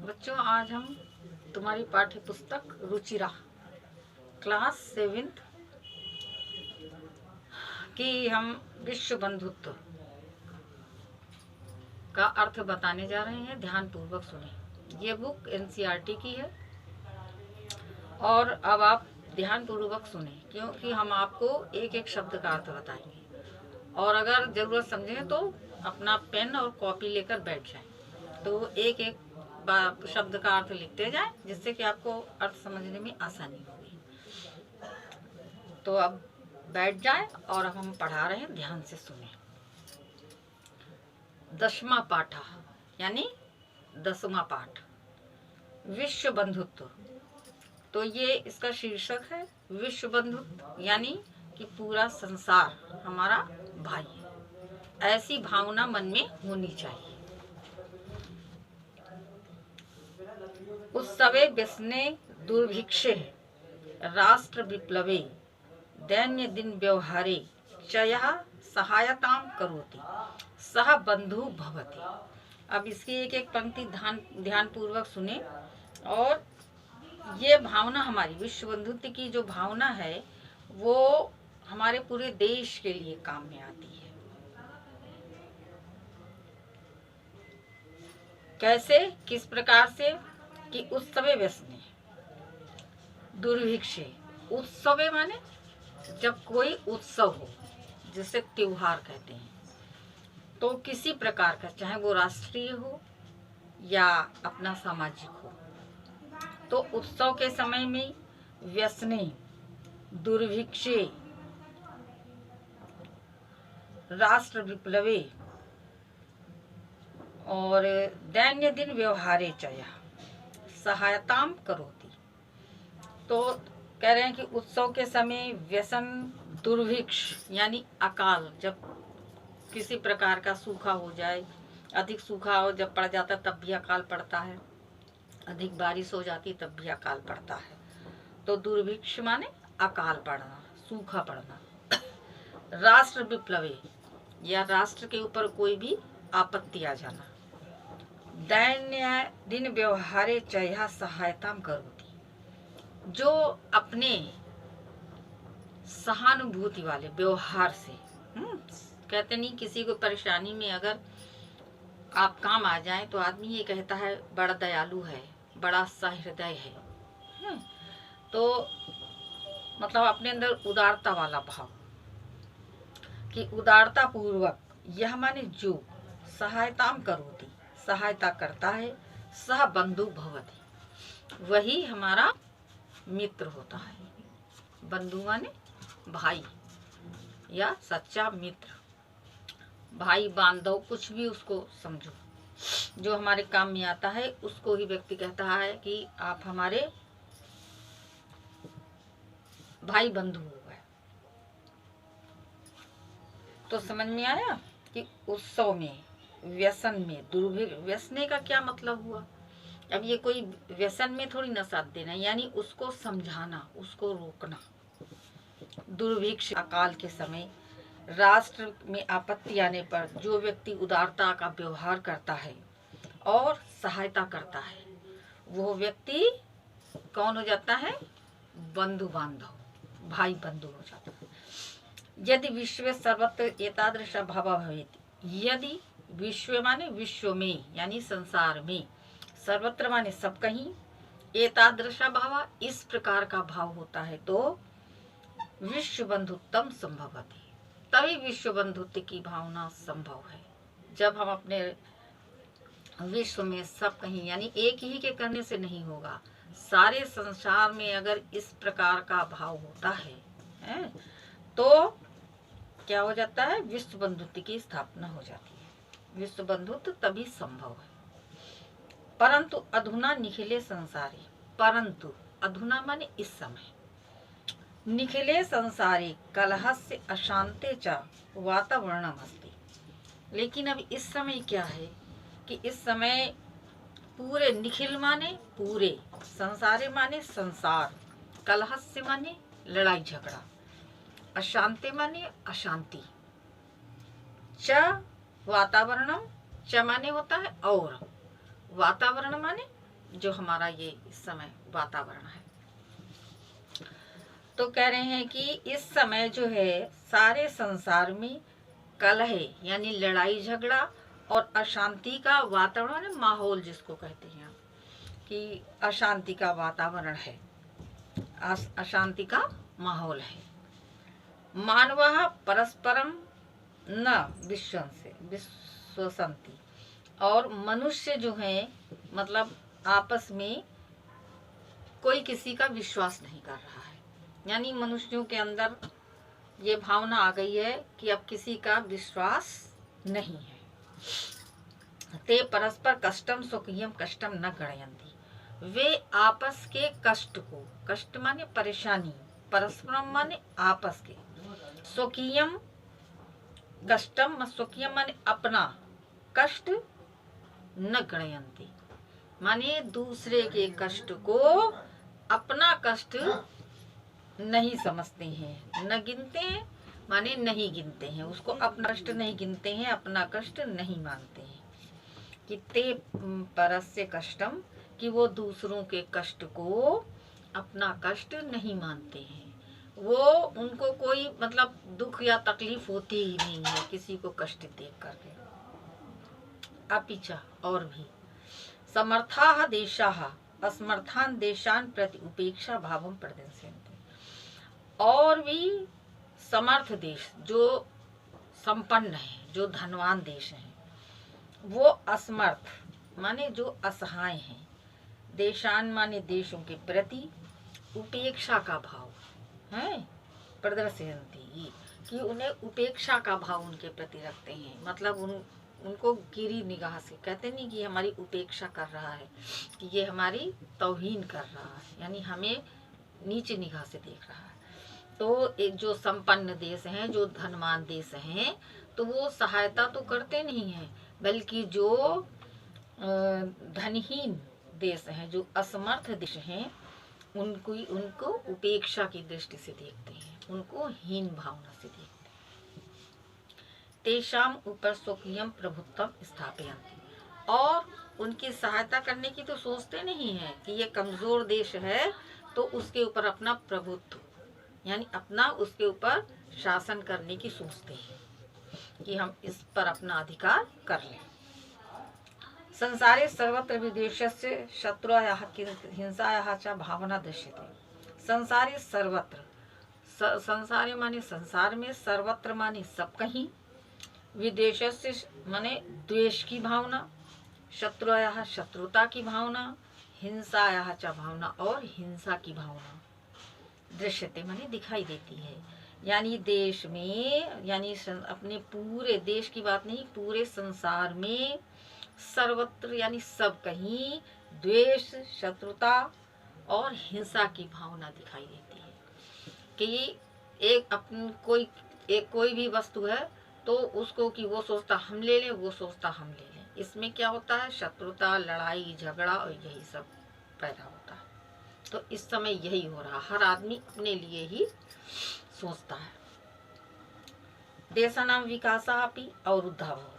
बच्चों, आज हम तुम्हारी पाठ्य पुस्तक रुचिरा क्लास 7th की हम विश्व बंधुत्व का अर्थ बताने जा रहे हैं। ध्यान पूर्वक सुने। ये बुक एनसीईआरटी की है और अब आप ध्यान पूर्वक सुने, क्योंकि हम आपको एक एक शब्द का अर्थ बताएंगे और अगर ज़रूरत समझें तो अपना पेन और कॉपी लेकर बैठ जाएं। तो एक एक शब्द का अर्थ लिखते जाएं, जिससे कि आपको अर्थ समझने में आसानी होगी। तो अब बैठ जाएं और अब हम पढ़ा रहे हैं, ध्यान से सुने। दशमा पाठा यानी 10वां पाठ, विश्व बंधुत्व। तो ये इसका शीर्षक है विश्व बंधुत्व, यानी कि पूरा संसार हमारा भाई है, ऐसी भावना मन में होनी चाहिए। उत्सवे व्यसने दुर्भिक्षे राष्ट्र विप्लवे दैन्य दिन व्यवहारे चयः सहायतां करोति सह बंधु भवति। अब इसकी एक एक पंक्ति ध्यान पूर्वक सुने। और ये भावना हमारी विश्व बंधुत्व की जो भावना है वो हमारे पूरे देश के लिए काम में आती है। कैसे, किस प्रकार से कि उत्सवे व्यसने दुर्भिक्षे। उत्सवे माने जब कोई उत्सव हो, जिसे त्योहार कहते हैं, तो किसी प्रकार का, चाहे वो राष्ट्रीय हो या अपना सामाजिक हो, तो उत्सव के समय में व्यसने दुर्भिक्षे राष्ट्र विप्लवे और दैन्य दिन व्यवहारे चया सहायताम करोति। तो कह रहे हैं कि उत्सव के समय व्यसन दुर्भिक्ष यानी अकाल, जब किसी प्रकार का सूखा हो जाए, अधिक सूखा हो जब पड़ जाता तब भी अकाल पड़ता है, अधिक बारिश हो जाती तब भी अकाल पड़ता है। तो दुर्भिक्ष माने अकाल पड़ना, सूखा पड़ना। राष्ट्र विप्लवे या राष्ट्र के ऊपर कोई भी आपत्ति आ जाना। दैन्य दिन व्यवहारे चया सहायता करोति, जो अपने सहानुभूति वाले व्यवहार से, कहते नहीं किसी को परेशानी में अगर आप काम आ जाए तो आदमी ये कहता है बड़ा दयालु है, बड़ा सहृदय है। तो मतलब अपने अंदर उदारता वाला भाव, कि उदारता पूर्वक, यह माने जो सहायताम करोति सहायता करता है, सह बंधु भवति वही हमारा मित्र होता है। बंधु माने भाई या सच्चा मित्र, भाई बांधव कुछ भी उसको समझो, जो हमारे काम में आता है उसको ही व्यक्ति कहता है कि आप हमारे भाई बंधु हो गए। तो समझ में आया कि उत्सव में, व्यसन में दुर्भिक्ष। व्यसने का क्या मतलब हुआ? अब ये कोई व्यसन में थोड़ी ना साथ देना, यानी उसको समझाना, उसको रोकना। दुर्भिक्ष अकाल के समय, राष्ट्र में आपत्ति आने पर जो व्यक्ति उदारता का व्यवहार करता है और सहायता करता है, वो व्यक्ति कौन हो जाता है? बंधु बांधव, भाई बंधु हो जाता है। यदि विश्व सर्वत्र एतादृश भाव भवेत्, यदि विश्व माने विश्व में यानी संसार में, सर्वत्र माने सब कहीं, एतादृश भाव इस प्रकार का भाव होता है तो विश्व बंधुत्वम संभवति, तभी विश्व बंधुत्व की भावना संभव है। जब हम अपने विश्व में सब कहीं, यानी एक ही के करने से नहीं होगा, सारे संसार में अगर इस प्रकार का भाव होता है तो क्या हो जाता है? विश्व बंधुत्व की स्थापना हो जाती है। विश्व बंधुत्व तभी संभव है। परंतु अधुना निखिले संसारे, परंतु अधुना माने इस समय, निखिले संसारे कलहस्य अशांते च वातावरणम अस्ति। लेकिन अब इस समय क्या है कि इस समय पूरे, निखिल माने पूरे, संसारे माने संसार, कलहस्य माने लड़ाई झगड़ा, अशांति माने अशांति, च वातावरणम, च माने होता है और, वातावरण माने जो हमारा ये इस समय वातावरण है। तो कह रहे हैं कि इस समय जो है सारे संसार में कलह यानी लड़ाई झगड़ा और अशांति का वातावरण है, माहौल जिसको कहते हैं कि अशांति का वातावरण है, अशांति का माहौल है। मानवः परस्परम न विश्वसंति, और मनुष्य जो है मतलब आपस में कोई किसी का विश्वास नहीं कर रहा है, यानी मनुष्यों के अंदर ये भावना आ गई है कि अब किसी का विश्वास नहीं है। ते परस्पर कष्टम स्वकीयम कष्टम न गणयन्ति, वे आपस के कष्ट को, कष्ट माने परेशानी, परस्परम माने आपस के, स्वकीयम कष्टम, स्वकीयम माने अपना, कष्ट न गणयन्ति माने दूसरे के कष्ट को अपना कष्ट नहीं समझते हैं, न गिनते हैं माने नहीं गिनते हैं, उसको अपना कष्ट नहीं गिनते हैं, अपना कष्ट नहीं मानते हैं। कि ते परस्य कष्टम, कि वो दूसरों के कष्ट को अपना कष्ट नहीं मानते हैं, वो उनको कोई मतलब दुख या तकलीफ होती ही नहीं है किसी को कष्ट देख करके। अपिचा और भी समर्थाः देशाः असमर्थान देशान प्रति उपेक्षा भावम प्रदर्शयन्ति, और भी समर्थ देश जो संपन्न है, जो धनवान देश हैं, वो असमर्थ माने जो असहाय हैं, देशान माने देशों के प्रति उपेक्षा का भाव है, प्रदर्शयन्ति कि उन्हें उपेक्षा का भाव उनके प्रति रखते हैं, मतलब उनको गिरी निगाह से, कहते नहीं कि हमारी उपेक्षा कर रहा है, कि ये हमारी तौहीन कर रहा है, यानी हमें नीचे निगाह से देख रहा है। तो एक जो संपन्न देश हैं, जो धनवान देश हैं, तो वो सहायता तो करते नहीं हैं, बल्कि जो धनहीन देश हैं, जो असमर्थ देश हैं, उनको उपेक्षा की दृष्टि से देखते हैं, उनको हीन भावना से देखते हैं। तेषाम ऊपर स्वकीयम प्रभुत्वम स्थापयन्ति, और उनकी सहायता करने की तो सोचते नहीं है कि ये कमजोर देश है तो उसके ऊपर अपना प्रभुत्व यानी अपना उसके ऊपर शासन करने की सोचते हैं कि हम इस पर अपना अधिकार कर लें। संसारे सर्वत्र विदेशस्य शत्रुयाः हिंसायाः च भावना दृश्यते। संसारे सर्वत्र, संसारे माने संसार में, सर्वत्र माने सब कहीं, विदेशस्य माने द्वेष की भावना, शत्रुयाः शत्रुता की भावना, हिंसायाः च भावना और हिंसा की भावना, दृश्यते माने दिखाई देती है। यानी देश में, यानी अपने पूरे देश की बात नहीं, पूरे संसार में सर्वत्र यानी सब कहीं द्वेष, शत्रुता और हिंसा की भावना दिखाई देती है। कि एक कोई भी वस्तु है तो उसको कि वो सोचता हम ले लें, वो सोचता हम ले लें, इसमें क्या होता है, शत्रुता, लड़ाई झगड़ा और यही सब पैदा होता है। तो इस समय यही हो रहा, हर आदमी अपने लिए ही सोचता है। देशानाम विकासापि अवरुद्धा भवति।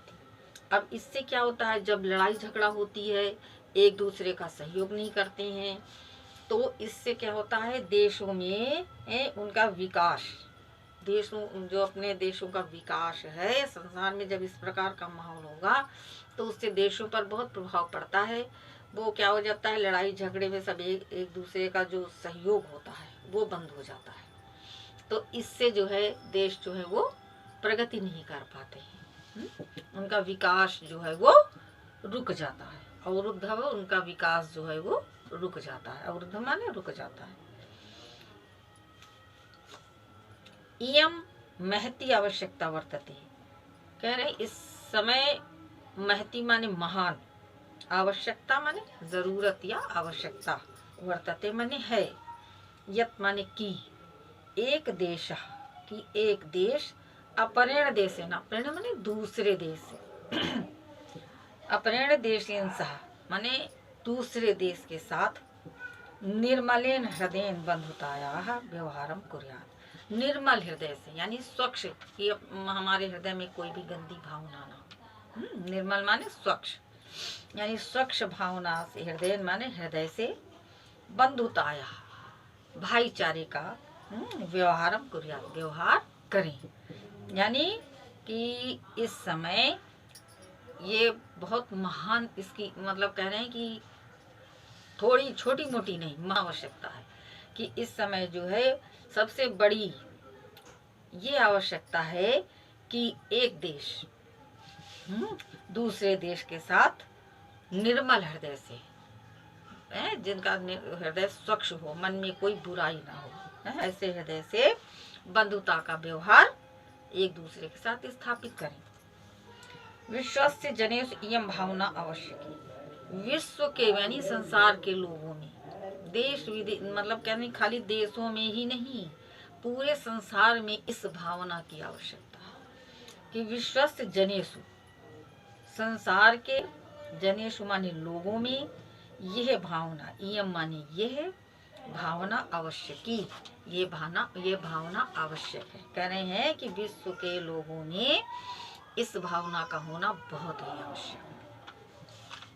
अब इससे क्या होता है, जब लड़ाई झगड़ा होती है, एक दूसरे का सहयोग नहीं करते हैं, तो इससे क्या होता है, देशों में उनका विकास, देशों जो अपने देशों का विकास है, संसार में जब इस प्रकार का माहौल होगा तो उससे देशों पर बहुत प्रभाव पड़ता है। वो क्या हो जाता है, लड़ाई झगड़े में सब एक दूसरे का जो सहयोग होता है वो बंद हो जाता है। तो इससे जो है देश जो है वो प्रगति नहीं कर पाते हैं, उनका विकास जो है वो रुक जाता है। अवरुद्ध, उनका विकास जो है वो रुक जाता है, अवरुद्ध माने रुक जाता है। इयम महती आवश्यकता वर्तते, कह रहे इस समय महती माने महान, आवश्यकता माने जरूरत या आवश्यकता, वर्तते माने है, यत माने की, एक देश की एक देश, अपरेण देशेन, अपरेण माने दूसरे देश से, अपरेण देशेन सह माने दूसरे देश के साथ, निर्मलेन हृदयेन बंधुतायाः व्यवहारम कुर्यात्, निर्मल हृदय से यानी स्वच्छ, कि हमारे हृदय में कोई भी गंदी भावना ना, निर्मल माने स्वच्छ, यानी स्वच्छ भावना से हृदय माने हृदय से बंधुताया भाईचारे का व्यवहारम कुर्यात् व्यवहार करें। यानी कि इस समय ये बहुत महान, इसकी मतलब कह रहे हैं कि थोड़ी छोटी मोटी नहीं, महान आवश्यकता है कि इस समय जो है सबसे बड़ी ये आवश्यकता है कि एक देश दूसरे देश के साथ निर्मल हृदय से, जिनका हृदय स्वच्छ हो, मन में कोई बुराई ना हो, ऐसे हृदय से बंधुता का व्यवहार एक दूसरे के साथ स्थापित करें। विश्वस्य जनेषु इयं भावना आवश्यकी। विश्व के यानी संसार के लोगों में, देश विदेश मतलब कहने खाली देशों में ही नहीं, पूरे संसार में इस भावना की आवश्यकता है कि विश्वस्य जनेषु, संसार के, जनेषु माने लोगों में, यह भावना, इयम माने यह भावना आवश्यकी, ये भावना आवश्यक है। कह रहे हैं कि विश्व के लोगों में इस भावना का होना बहुत ही आवश्यक है।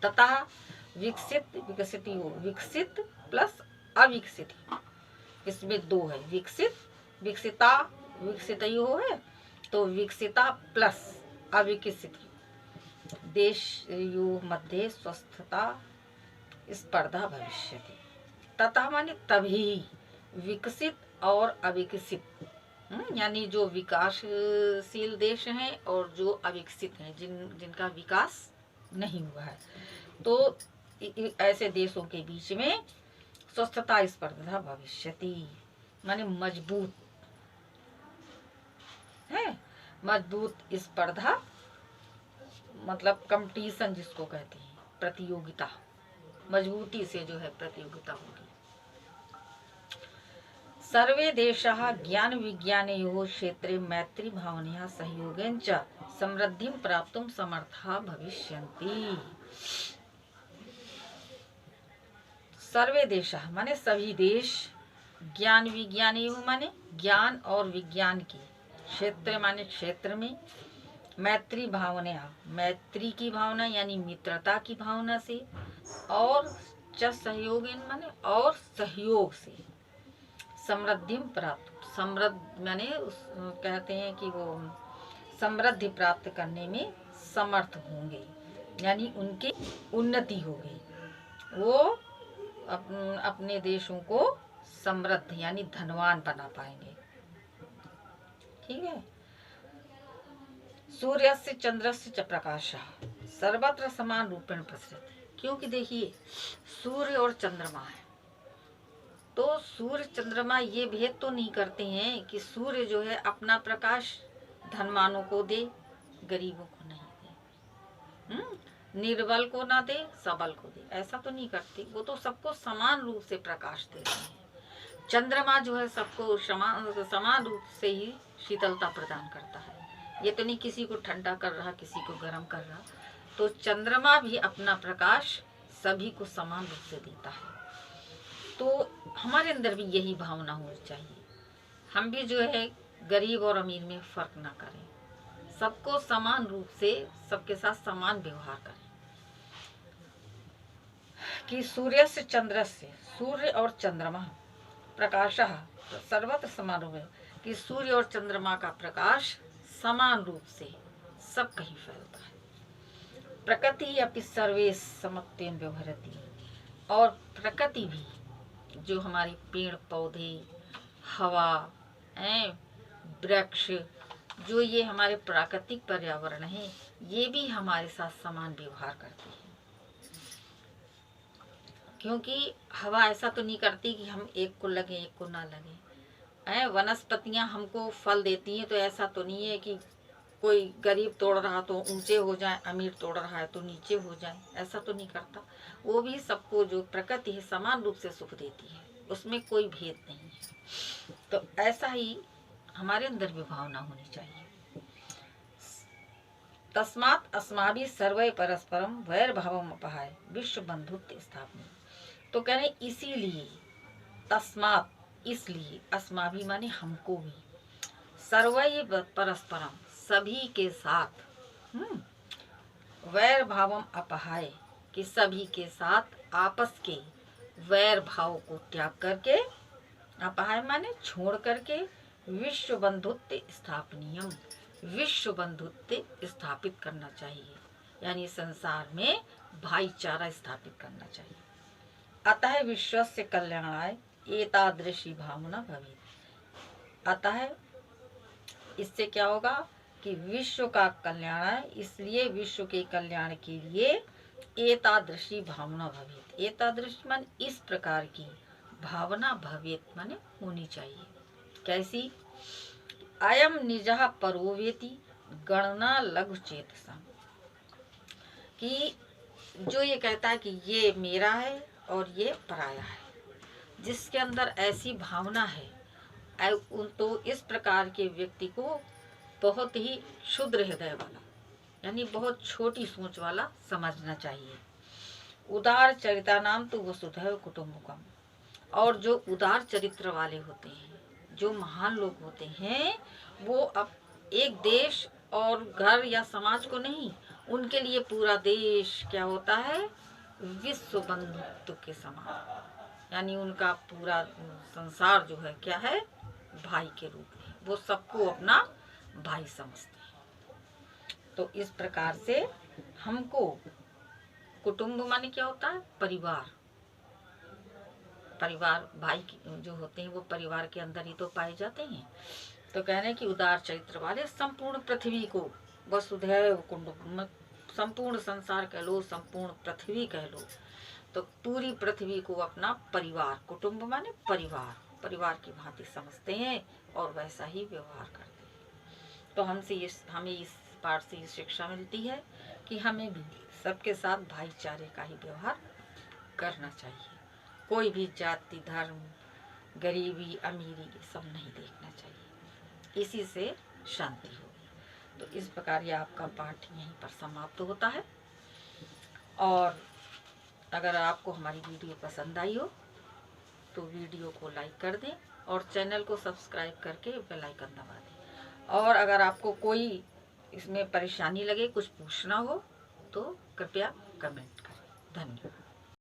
तथा विकसित प्लस अविकसित, इसमें दो है, विकसिता विकसितयो है, तो विकसिता प्लस अविकसित देशयो मध्ये स्वस्थता स्पर्धा भविष्यति। तथा माने तभी विकसित और अविकसित, यानी जो विकासशील देश हैं और जो अविकसित हैं, जिनका विकास नहीं हुआ है, तो ऐसे देशों के बीच में स्वस्थता स्पर्धा भविष्यति, माने मजबूत है, मजबूत स्पर्धा मतलब कंपटीशन जिसको कहते हैं, प्रतियोगिता, मजबूती से जो है प्रतियोगिता होगी। सर्वे देशाः ज्ञान विज्ञानयोः क्षेत्रे मैत्री भावनया सहयोगेन च समृद्धिं प्राप्तुं समर्थाः भविष्यन्ति। सर्वे देशाः माने सभी देश, ज्ञान विज्ञानयोः माने ज्ञान और विज्ञान की, क्षेत्र माने क्षेत्र में, मैत्री भावनया मैत्री की भावना यानी मित्रता की भावना से, और च सहयोगेन माने और सहयोग से, समृद्धि प्राप्त, समृद्ध माने कहते हैं कि वो समृद्धि प्राप्त करने में समर्थ होंगे, यानी उनकी उन्नति होगी, वो अपने देशों को समृद्ध यानी धनवान बना पाएंगे। ठीक है। सूर्यस्य चंद्रस्य च प्रकाशः सर्वत्र समान रूपेण प्रसरति। क्योंकि देखिए सूर्य और चंद्रमा है, तो सूर्य चंद्रमा ये भेद तो नहीं करते हैं कि सूर्य जो है अपना प्रकाश धनवानों को दे, गरीबों को नहीं दे, निर्बल को ना दे, सबल को दे, ऐसा तो नहीं करते। वो तो सबको समान रूप से प्रकाश दे रहे हैं। चंद्रमा जो है सबको समान रूप से ही शीतलता प्रदान करता है, ये तो नहीं किसी को ठंडा कर रहा, किसी को गर्म कर रहा। तो चंद्रमा भी अपना प्रकाश सभी को समान रूप से देता है। तो हमारे अंदर भी यही भावना होनी चाहिए, हम भी जो है गरीब और अमीर में फर्क ना करें, सबको समान रूप से, सबके साथ समान व्यवहार करें। कि सूर्य से चंद्र से, सूर्य और चंद्रमा प्रकाशः सर्वत्र समान रूप है, कि सूर्य और चंद्रमा का प्रकाश समान रूप से सब कहीं फैलता है। प्रकृति अपि सर्वे समत्वेन व्यवहरति, और प्रकृति भी, जो हमारी पेड़ पौधे, हवा, वृक्ष, जो ये हमारे प्राकृतिक पर्यावरण है, ये भी हमारे साथ समान व्यवहार करती है। क्योंकि हवा ऐसा तो नहीं करती कि हम एक को लगे एक को ना लगे। वनस्पतियां हमको फल देती हैं, तो ऐसा तो नहीं है कि कोई गरीब तोड़ रहा तो ऊंचे हो जाए, अमीर तोड़ रहा है तो नीचे हो जाए, ऐसा तो नहीं करता। वो भी सबको, जो प्रकृति है, समान रूप से सुख देती है, उसमें कोई भेद नहीं है। तो ऐसा ही हमारे अंदर भी भावना होनी चाहिए। तस्मात् अस्माभिः सर्वे परस्परम वैरभावम अपहाय विश्व बंधुत्व स्थापना। तो कह रहे इसीलिए, तस्मात् इसलिए, अस्माभिः माने हमको भी, सर्वे परस्परम सभी के साथ, वैर भावम अपहाय, कि सभी के साथ आपस के वैर भाव को त्याग करके, अपहाय माने छोड़ करके, विश्व बंधुत्व स्थापनीयम, विश्व बंधुत्व स्थापित करना चाहिए, यानी संसार में भाईचारा स्थापित करना चाहिए। अतः विश्वस्य कल्याणाय एतादृशी भावना भवेत्। अतः इससे क्या होगा कि विश्व का कल्याण है, इसलिए विश्व के कल्याण के लिए एतादृशी भावना भवेत्। एतादृशी मान इस प्रकार की भावना भवेत् माने होनी चाहिए। कैसी? अयम निजः परो वेति गणना लघु चेतसा, कि जो ये कहता है कि ये मेरा है और ये पराया है, जिसके अंदर ऐसी भावना है, तो इस प्रकार के व्यक्ति को बहुत ही क्षुद्र हृदय वाला, यानी बहुत छोटी सोच वाला समझना चाहिए। उदार चरिता नाम तो वसुधैव कुटुम्बकम, और जो उदार चरित्र वाले होते हैं, जो महान लोग होते हैं, वो अब एक देश और घर या समाज को नहीं, उनके लिए पूरा देश क्या होता है, विश्व बंधुत्व के समान, यानी उनका पूरा संसार जो है क्या है, भाई के रूप में, वो सबको अपना भाई समझते हैं। तो इस प्रकार से हमको, कुटुंब माने क्या होता है, परिवार, परिवार भाई जो होते हैं वो परिवार के अंदर ही तो पाए जाते हैं। तो कह रहे हैं कि उदार चरित्र वाले संपूर्ण पृथ्वी को, वसुधैव कुटुम्बकम, संपूर्ण संसार कह लो, संपूर्ण पृथ्वी कह लो, तो पूरी पृथ्वी को अपना परिवार, कुटुंब माने परिवार, परिवार की भांति समझते हैं और वैसा ही व्यवहार करते हैं। तो हमें इस पाठ से ये शिक्षा मिलती है कि हमें भी सबके साथ भाईचारे का ही व्यवहार करना चाहिए। कोई भी जाति, धर्म, गरीबी, अमीरी ये सब नहीं देखना चाहिए, इसी से शांति होगी। तो इस प्रकार ये आपका पाठ यहीं पर समाप्त होता है। और अगर आपको हमारी वीडियो पसंद आई हो तो वीडियो को लाइक कर दें और चैनल को सब्सक्राइब करके बेल आइकन दबा दें। और अगर आपको कोई इसमें परेशानी लगे, कुछ पूछना हो, तो कृपया कमेंट करें। धन्यवाद।